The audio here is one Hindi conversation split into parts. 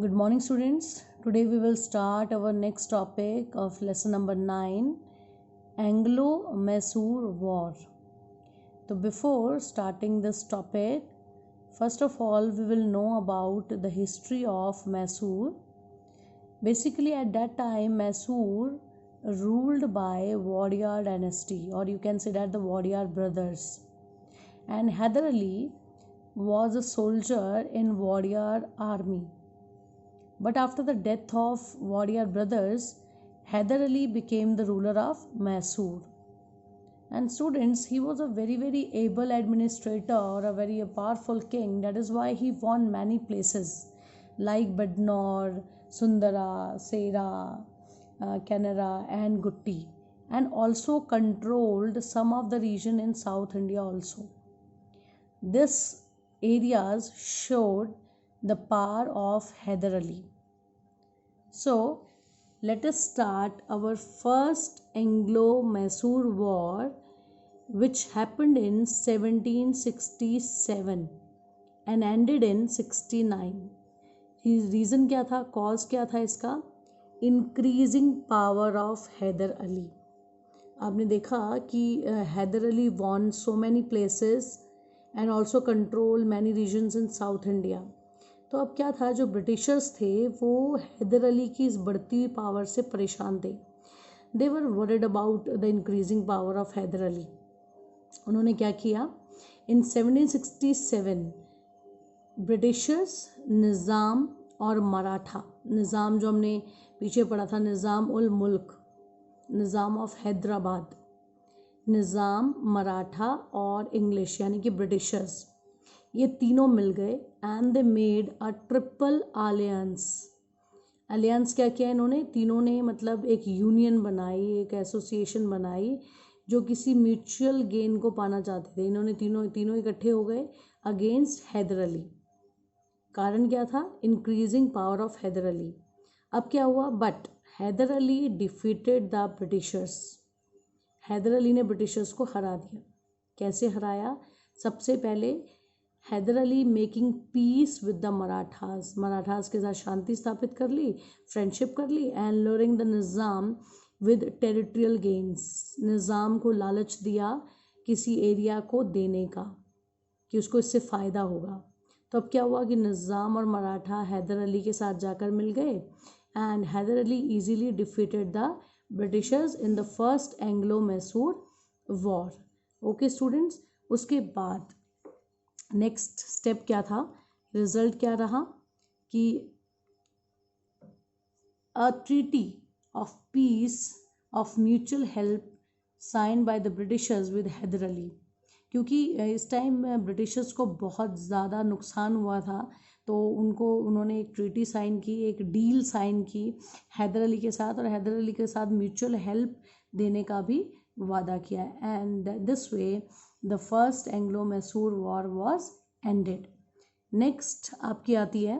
Good morning, students. Today we will start our next topic of lesson number 9, Anglo-Mysore War. So before starting this topic, first of all we will know about the history of Mysore. Basically at that time Mysore ruled by Wadiyar dynasty, or you can say that the Wadiyar brothers. And Hyder Ali was a soldier in Wadiyar army. But after the death of Wadiyar brothers, Hyder Ali became the ruler of Mysore. And students, he was a very able administrator or a very powerful king. That is why he won many places like Badnor, Sundara, Sera, Kanara and Gutti, and also controlled some of the region in South India also. These areas showed the power of Hyder Ali. So, let us start our first Anglo-Mysore War, which happened in 1767 and ended in 69. Reason क्या था, cause क्या था इसका? Increasing power of Hyder Ali. आपने देखा कि Hyder Ali won so many places and also controlled many regions in South India. तो अब क्या था, जो ब्रिटिशर्स थे वो हैदर अली की इस बढ़ती हुई पावर से परेशान थे. They were worried about the increasing power of Hyder Ali. उन्होंने क्या किया, इन 1767 ब्रिटिशर्स, निज़ाम और मराठा, निज़ाम जो हमने पीछे पढ़ा था, निज़ाम उल मुल्क, निज़ाम ऑफ हैदराबाद, निज़ाम, मराठा और इंग्लिश यानी कि ब्रिटिशर्स, ये तीनों मिल गए and they made a triple alliance. Alliance क्या किया इन्होंने, तीनों ने मतलब एक यूनियन बनाई, एक एसोसिएशन बनाई जो किसी म्यूचुअल गेन को पाना चाहते थे. इन्होंने तीनों इकट्ठे हो गए अगेंस्ट हैदर अली. कारण क्या था, increasing power of Hyder Ali. अब क्या हुआ, but Haider Ali defeated the Britishers. Hyder Ali ने ब्रिटिशर्स को हरा दिया. कैसे हराया, सबसे पहले Hyder Ali making peace with the Marathas, Marathas के साथ शांति स्थापित कर ली, फ्रेंडशिप कर ली, and luring the Nizam with territorial gains. Nizam को लालच दिया किसी एरिया को देने का कि उसको इससे फ़ायदा होगा. तो अब क्या हुआ कि निज़ाम और मराठा हैदर अली के साथ जाकर मिल गए and Haider Ali easily defeated the Britishers in the first Anglo Mysore war. Okay students, उसके बाद नेक्स्ट स्टेप क्या था, रिजल्ट क्या रहा कि a treaty of peace of mutual help sign by the Britishers with Haider Ali. क्योंकि इस टाइम ब्रिटिशर्स को बहुत ज़्यादा नुकसान हुआ था, तो उन्होंने एक ट्रीटी साइन की, एक डील साइन की हैदर अली के साथ, और हैदर अली के साथ म्यूचुअल हेल्प देने का भी वादा किया. And this way the first Anglo Mysore war was ended. Next आपकी आती है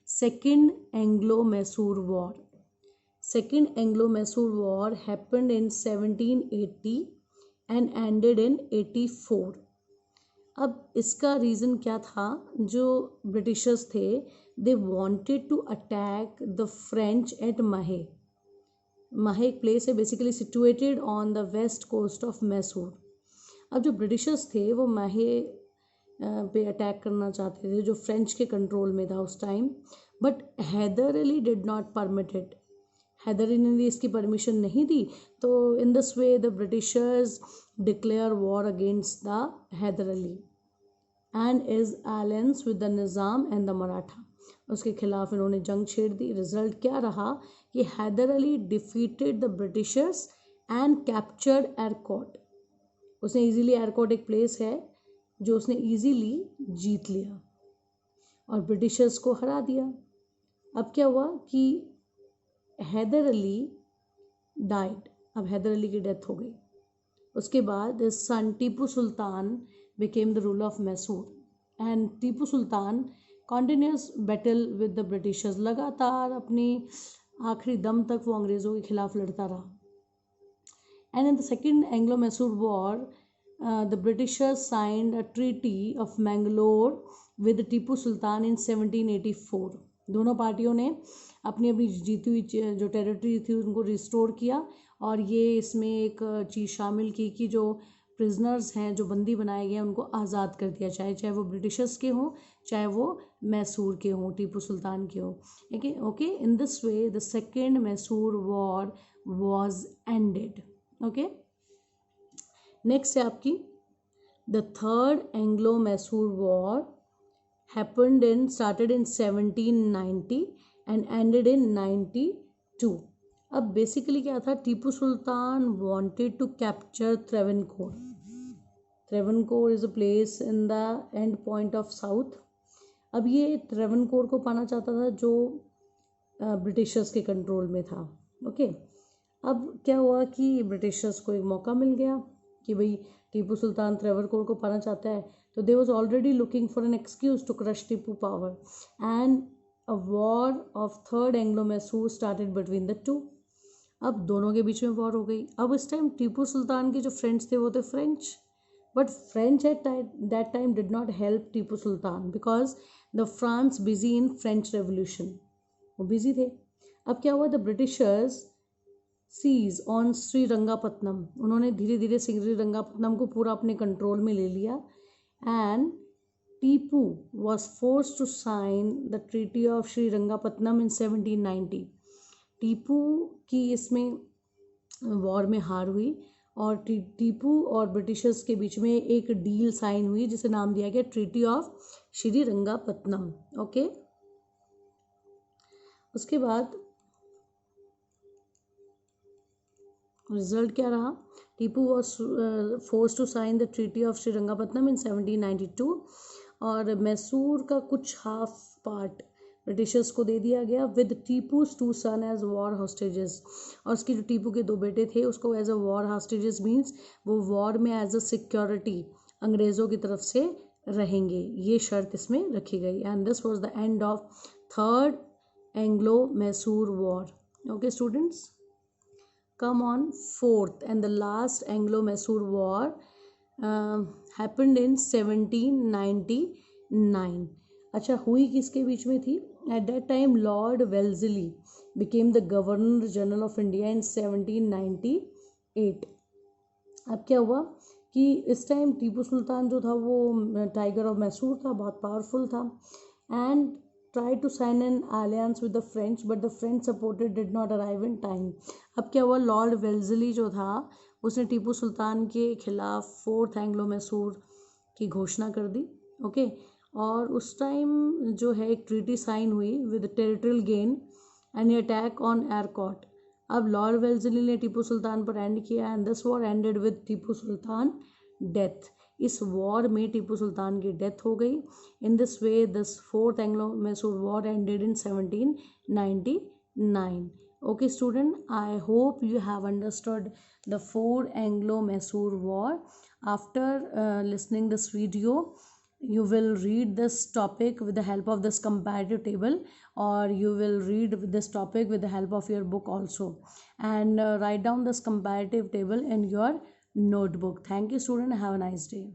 second Anglo Mysore war. Second Anglo Mysore war happened in 1780 and ended in 84. अब इसका रीज़न क्या था, जो ब्रिटिशर्स थे they wanted to attack the French at Mahe. Mahe एक प्लेस है basically situated on the west coast of Mysore. अब जो ब्रिटिशर्स थे वो माहे पे अटैक करना चाहते थे, जो फ्रेंच के कंट्रोल में था उस time, but Haider Ali did not permit it. Haider Ali ने इसकी परमिशन नहीं दी. तो in this way the Britishers declare war against the Haider Ali and is alliance with the Nizam and the Maratha. उसके खिलाफ इन्होंने जंग छेड़ दी. रिजल्ट क्या रहा कि Hyder Ali defeated the Britishers and captured Arcot. उसने इजीली, एयरकोट एक प्लेस है जो उसने इजीली जीत लिया और ब्रिटिशर्स को हरा दिया. अब क्या हुआ कि हैदर अली डाइड. अब हैदर अली की डेथ हो गई. उसके बाद सन Tipu Sultan became the ruler of Mysore and Tipu Sultan continuous battle with the Britishers. लगातार अपनी आखिरी दम तक वो अंग्रेज़ों के खिलाफ लड़ता रहा. And in the second Anglo-Mysore war, the Britishers signed a treaty of Mangalore with Tipu Sultan in 1784। दोनों पार्टियों ने अपनी अपनी जीती हुई जो टेरिटरी थी उनको रिस्टोर किया, और ये इसमें एक चीज़ शामिल की कि जो प्रिजनर्स हैं, जो बंदी बनाए गए हैं, उनको आज़ाद कर दिया, चाहे चाहे वो ब्रिटिशर्स के हों, चाहे वो मैसूर के हों, टीपू सुल्तान के हों। Okay, in this way the second Mysore war was ended. Okay, next है आपकी the third Anglo Mysore war happened in started in 1790 and ended in 92। अब बेसिकली क्या था, Tipu Sultan wanted to capture Travancore। Travancore is a place in the end point of south। अब ये ट्रेवनकोर को पाना चाहता था जो ब्रिटिशर्स के कंट्रोल में था। ओके, अब क्या हुआ कि ब्रिटिशर्स को एक मौका मिल गया कि भाई टीपू सुल्तान ट्रेवनकोर को पाना चाहता है, तो they was already looking for an excuse to crush Tipu power, and a war of third Anglo Mysore started between the two. अब दोनों के बीच में वॉर हो गई। अब इस टाइम टीपू सुल्तान के जो फ्रेंड्स थे वो थे French, but French at that time did not help Tipu Sultan because the France busy in French revolution, वो बिजी थे। अब क्या हुआ, द ब्रिटिशर्स सीज ऑन श्रीरंगापत्तनम, उन्होंने धीरे धीरे श्रीरंगापत्तनम को पूरा अपने कंट्रोल में ले लिया, and Tipu was force to sign the treaty of Srirangapatnam in 1790। Tipu की इसमें वॉर में हार हुई, और टीपू और ब्रिटिशर्स के बीच में एक डील साइन हुई जिसे नाम दिया गया ट्रीटी ऑफ श्रीरंगापत्तनम। ओके, उसके बाद रिजल्ट क्या रहा, Tipu was force to sign the treaty of Srirangapatnam in 1792, और मैसूर का कुछ हाफ पार्ट ब्रिटिशर्स को दे दिया गया with Tipu's two sons as war hostages, और उसके जो टीपू के दो बेटे थे उसको as a war hostages means वो वॉर में एज अ सिक्योरिटी अंग्रेज़ों की तरफ से रहेंगे, ये शर्त इसमें रखी गई। And this was the end of third Anglo Mysore war. Okay students, come on, fourth and the last Anglo-Mysore War happened in 1799। अच्छा, हुई किसके बीच में थी? At that time Lord Wellesley became the Governor General of India in 1798। अब क्या हुआ कि इस टाइम टीपू सुल्तान जो था वो टाइगर ऑफ मैसूर था, बहुत पावरफुल था, and tried to sign an alliance with the French, but the French supported did not arrive in time। अब क्या हुआ, लॉर्ड वेल्जली जो था उसने टीपू सुल्तान के खिलाफ फोर्थ एंग्लो मैसूर की घोषणा कर दी। ओके, और उस टाइम जो है एक ट्रीटी साइन हुई with territorial gain and attack on Arcot. अब लॉर्ड वेल्जली ने टीपू सुल्तान पर एंड किया, and this war ended with Tipu Sultan death. इस वॉर में टीपू सुल्तान की डेथ हो गई। In this way this fourth Anglo Mysore war ended in 1799। Okay student, I hope you have understood the four Anglo-Mysore war. After listening this video, you will read this topic with the help of this comparative table, or you will read this topic with the help of your book also, and write down this comparative table in your notebook. Thank you student, have a nice day.